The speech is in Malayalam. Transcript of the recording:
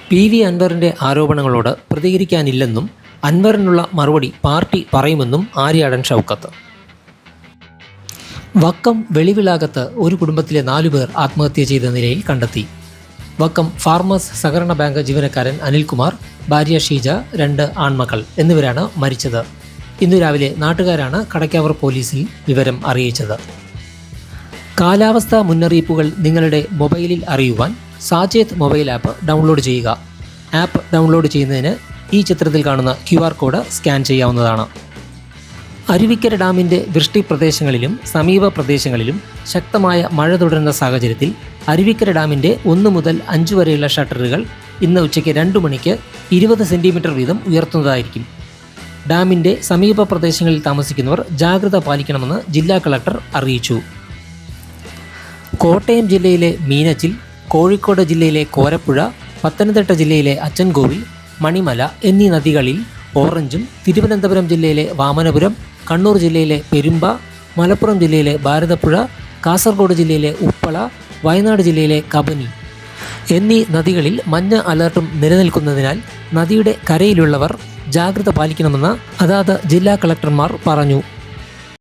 PV അൻവറിൻ്റെ ആരോപണങ്ങളോട് പ്രതികരിക്കാനില്ലെന്നും അൻവറിനുള്ള മറുപടി പാർട്ടി പറയുമെന്നും ആര്യാടൻ ഷൗക്കത്ത്. വക്കം വെളിവിളാകത്ത് ഒരു കുടുംബത്തിലെ 4 പേർ ആത്മഹത്യ ചെയ്ത നിലയിൽ കണ്ടെത്തി. വക്കം ഫാർമേഴ്സ് സഹകരണ ബാങ്ക് ജീവനക്കാരൻ അനിൽകുമാർ, ഭാര്യ ഷീജ, 2 ആൺമക്കൾ എന്നിവരാണ് മരിച്ചത്. ഇന്നു രാവിലെ നാട്ടുകാരാണ് കടയ്ക്കാവൂർ പോലീസിൽ വിവരം അറിയിച്ചത്. കാലാവസ്ഥാ മുന്നറിയിപ്പുകൾ നിങ്ങളുടെ മൊബൈലിൽ അറിയുവാൻ സാചേത് മൊബൈൽ ആപ്പ് ഡൗൺലോഡ് ചെയ്യുക. ആപ്പ് ഡൗൺലോഡ് ചെയ്യുന്നതിന് ഈ ചിത്രത്തിൽ കാണുന്ന QR കോഡ് സ്കാൻ ചെയ്യാവുന്നതാണ്. അരുവിക്കര ഡാമിൻ്റെ വൃഷ്ടി പ്രദേശങ്ങളിലും സമീപ പ്രദേശങ്ങളിലും ശക്തമായ മഴ തുടരുന്ന സാഹചര്യത്തിൽ അരുവിക്കര ഡാമിൻ്റെ 1 മുതൽ 5 വരെയുള്ള ഷട്ടറുകൾ ഇന്ന് ഉച്ചയ്ക്ക് 2 മണിക്ക് 20 സെൻറ്റിമീറ്റർ വീതം ഉയർത്തുന്നതായിരിക്കും. ഡാമിൻ്റെ സമീപ പ്രദേശങ്ങളിൽ താമസിക്കുന്നവർ ജാഗ്രത പാലിക്കണമെന്ന് ജില്ലാ കളക്ടർ അറിയിച്ചു. കോട്ടയം ജില്ലയിലെ മീനച്ചിൽ, കോഴിക്കോട് ജില്ലയിലെ കോരപ്പുഴ, പത്തനംതിട്ട ജില്ലയിലെ അച്ചൻകോവിൽ, മണിമല എന്നീ നദികളിൽ ഓറഞ്ചും, തിരുവനന്തപുരം ജില്ലയിലെ വാമനപുരം, കണ്ണൂർ ജില്ലയിലെ പെരുമ്പ, മലപ്പുറം ജില്ലയിലെ ഭാരതപ്പുഴ, കാസർഗോഡ് ജില്ലയിലെ ഉപ്പള, വയനാട് ജില്ലയിലെ കബനി എന്നീ നദികളിൽ മഞ്ഞ അലർട്ടും നിലനിൽക്കുന്നതിനാൽ നദിയുടെ കരയിലുള്ളവർ ജാഗ്രത പാലിക്കണമെന്ന് അതാത് ജില്ലാ കളക്ടർമാർ പറഞ്ഞു.